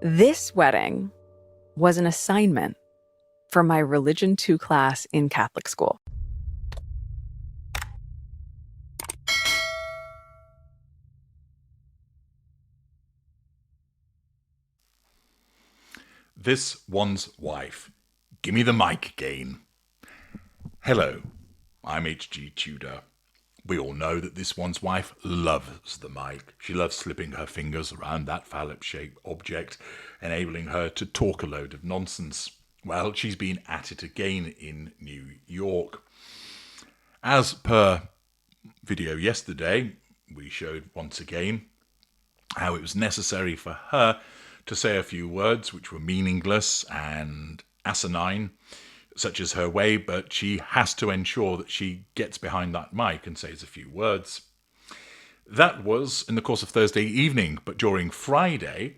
This wedding was an assignment for my Religion 2 class in Catholic school. This one's wife. Gimme the mic again. Hello, I'm H.G. Tudor. We all know that this one's wife loves the mic. She loves slipping her fingers around that phallus-shaped object, enabling her to talk a load of nonsense. Well, she's been at it again in New York. As per video yesterday, we showed once again how it was necessary for her to say a few words which were meaningless and asinine, such as her way, but she has to ensure that she gets behind that mic and says a few words. That was in the course of Thursday evening, but during Friday,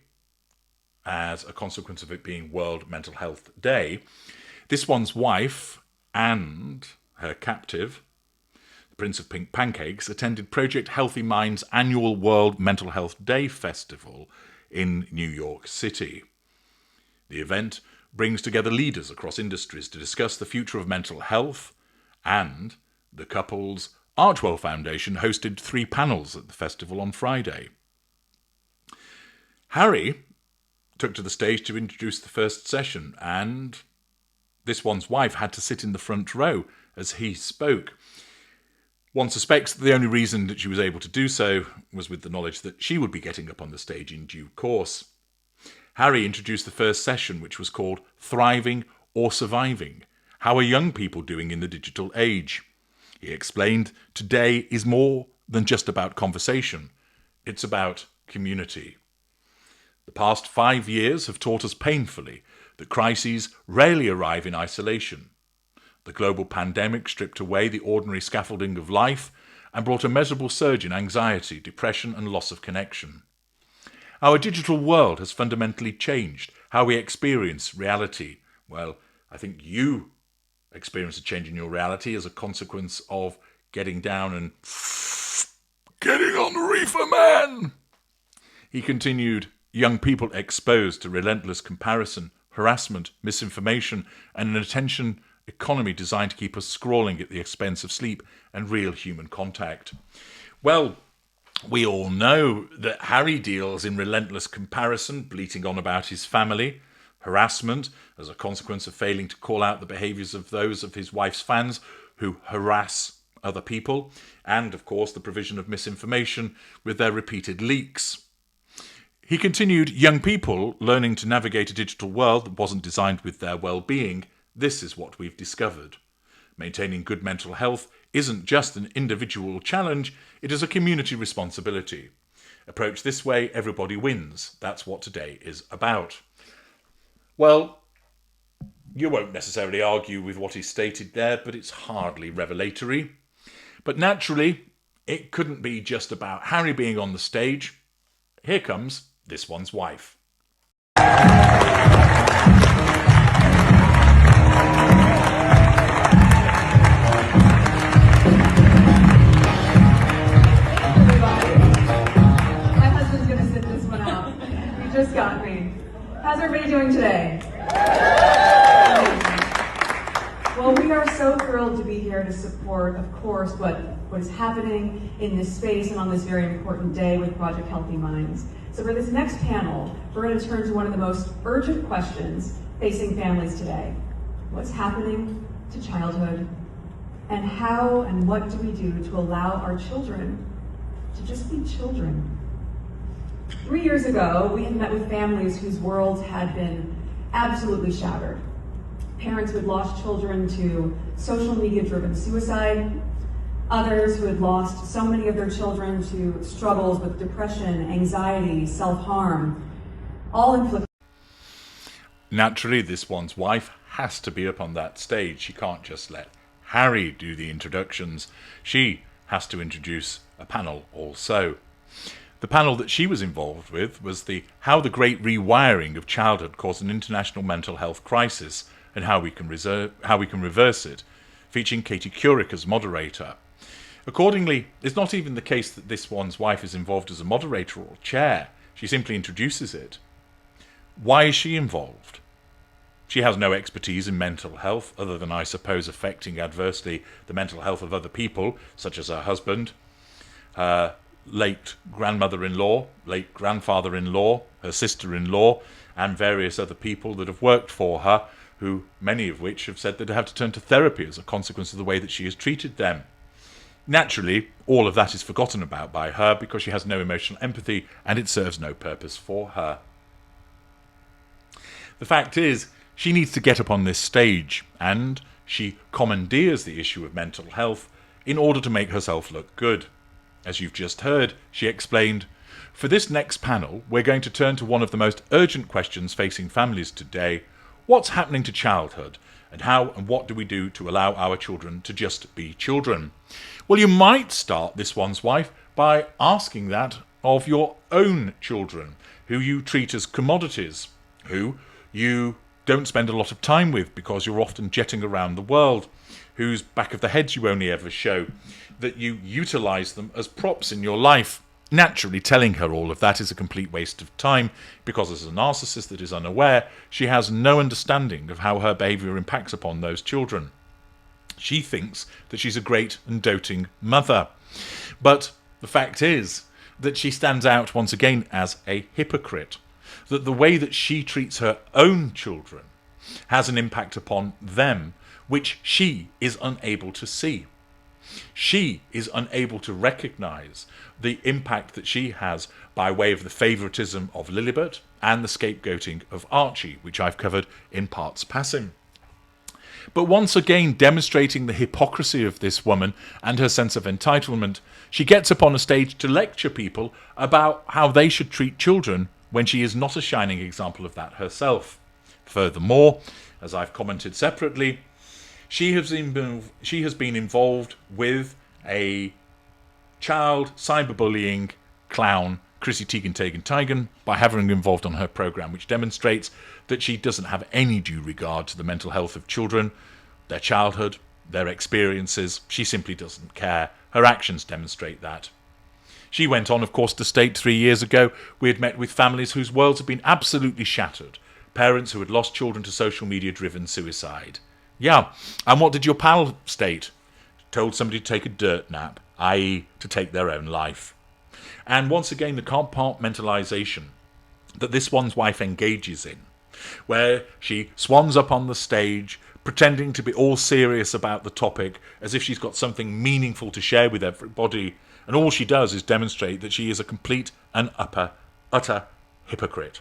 as a consequence of it being World Mental Health Day, this one's wife and her captive, the Prince of Pink Pancakes, attended Project Healthy Minds' annual World Mental Health Day festival in New York City. The event brings together leaders across industries to discuss the future of mental health, and the couple's Archwell Foundation hosted 3 panels at the festival on Friday. Harry took to the stage to introduce the first session, and this one's wife had to sit in the front row as he spoke. One suspects that the only reason that she was able to do so was with the knowledge that she would be getting up on the stage in due course. Harry introduced the first session, which was called Thriving or Surviving: How are young people doing in the digital age? He explained today is more than just about conversation. It's about community. The past 5 years have taught us painfully that crises rarely arrive in isolation. The global pandemic stripped away the ordinary scaffolding of life and brought a measurable surge in anxiety, depression, and loss of connection. Our digital world has fundamentally changed how we experience reality. Well, I think you experience a change in your reality as a consequence of getting down and getting on the reefer, man. He continued, young people exposed to relentless comparison, harassment, misinformation, and an attention economy designed to keep us scrolling at the expense of sleep and real human contact. Well, we all know that Harry deals in relentless comparison, bleating on about his family, harassment as a consequence of failing to call out the behaviours of those of his wife's fans who harass other people, and, of course, the provision of misinformation with their repeated leaks. He continued, young people learning to navigate a digital world that wasn't designed with their well-being. This is what we've discovered. Maintaining good mental health isn't just an individual challenge, it is a community responsibility. Approach this way, everybody wins. That's what today is about. Well, you won't necessarily argue with what he stated there, but it's hardly revelatory. But naturally, it couldn't be just about Harry being on the stage. Here comes this one's wife. Just got me. How's everybody doing today? Well, we are so thrilled to be here to support, of course, what is happening in this space and on this very important day with Project Healthy Minds. So for this next panel, we're going to turn to one of the most urgent questions facing families today. What's happening to childhood? And how and what do we do to allow our children to just be children? 3 years ago, we had met with families whose worlds had been absolutely shattered. Parents who had lost children to social media-driven suicide, others who had lost so many of their children to struggles with depression, anxiety, self-harm, all inflicted. Naturally, this one's wife has to be up on that stage. She can't just let Harry do the introductions. She has to introduce a panel also. The panel that she was involved with was How the Great Rewiring of Childhood Caused an International Mental Health Crisis and How we can Reverse It, featuring Katie Couric as moderator. Accordingly, it's not even the case that this one's wife is involved as a moderator or chair. She simply introduces it. Why is she involved? She has no expertise in mental health, other than, I suppose, affecting adversely the mental health of other people, such as her husband, her late grandmother-in-law, late grandfather-in-law, her sister-in-law, and various other people that have worked for her, who many of which have said that they have to turn to therapy as a consequence of the way that she has treated them. Naturally, all of that is forgotten about by her because she has no emotional empathy and it serves no purpose for her. The fact is, she needs to get up on this stage, and she commandeers the issue of mental health in order to make herself look good. As you've just heard, she explained, "For this next panel, we're going to turn to one of the most urgent questions facing families today. What's happening to childhood? And how and what do we do to allow our children to just be children?" Well, you might start, this one's wife, by asking that of your own children, who you treat as commodities, who you don't spend a lot of time with because you're often jetting around the world, whose back of the heads you only ever show, that you utilise them as props in your life. Naturally, telling her all of that is a complete waste of time, because as a narcissist that is unaware, she has no understanding of how her behaviour impacts upon those children. She thinks that she's a great and doting mother. But the fact is that she stands out once again as a hypocrite, that the way that she treats her own children has an impact upon them, which she is unable to see. She is unable to recognise the impact that she has by way of the favouritism of Lilibet and the scapegoating of Archie, which I've covered in parts passing. But once again, demonstrating the hypocrisy of this woman and her sense of entitlement, she gets up on a stage to lecture people about how they should treat children when she is not a shining example of that herself. Furthermore, as I've commented separately, she has been involved with a child cyberbullying clown, Chrissy Teigen by having involved on her programme, which demonstrates that she doesn't have any due regard to the mental health of children, their childhood, their experiences. She simply doesn't care. Her actions demonstrate that. She went on, of course, to state 3 years ago we had met with families whose worlds had been absolutely shattered, parents who had lost children to social media-driven suicide. Yeah, and what did your pal state? Told somebody to take a dirt nap, i.e. to take their own life. And once again, the compartmentalisation that this one's wife engages in, where she swans up on the stage, pretending to be all serious about the topic, as if she's got something meaningful to share with everybody, and all she does is demonstrate that she is a complete and utter hypocrite.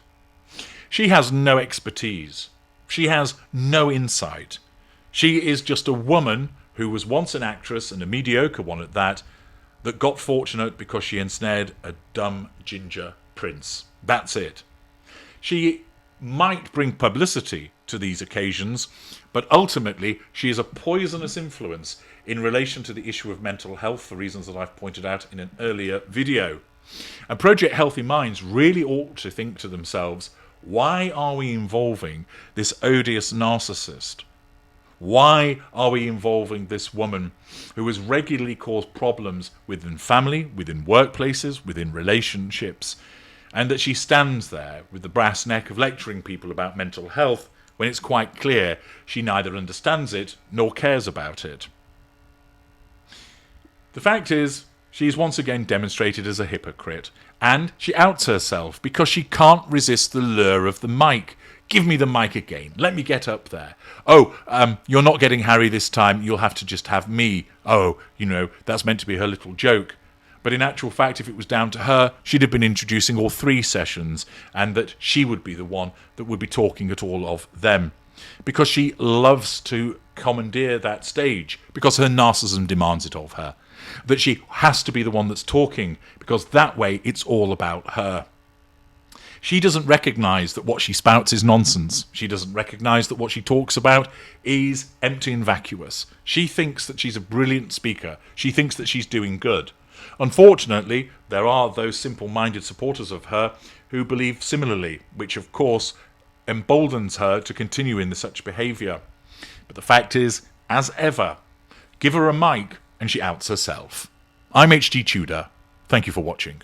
She has no expertise. She has no insight. She is just a woman who was once an actress, and a mediocre one at that got fortunate because she ensnared a dumb ginger prince. That's it. She might bring publicity to these occasions, but ultimately she is a poisonous influence in relation to the issue of mental health for reasons that I've pointed out in an earlier video. And Project Healthy Minds really ought to think to themselves, why are we involving this odious narcissist? Why are we involving this woman who has regularly caused problems within family, within workplaces, within relationships, and that she stands there with the brass neck of lecturing people about mental health when it's quite clear she neither understands it nor cares about it? The fact is, she's once again demonstrated as a hypocrite, and she outs herself because she can't resist the lure of the mic. Give me the mic again. Let me get up there. Oh, you're not getting Harry this time. You'll have to just have me. Oh, that's meant to be her little joke. But in actual fact, if it was down to her, she'd have been introducing all 3 sessions, and that she would be the one that would be talking at all of them. Because she loves to commandeer that stage, because her narcissism demands it of her. That she has to be the one that's talking, because that way it's all about her. She doesn't recognise that what she spouts is nonsense. She doesn't recognise that what she talks about is empty and vacuous. She thinks that she's a brilliant speaker. She thinks that she's doing good. Unfortunately, there are those simple-minded supporters of her who believe similarly, which of course emboldens her to continue in such behaviour. But the fact is, as ever, give her a mic and she outs herself. I'm HG Tudor. Thank you for watching.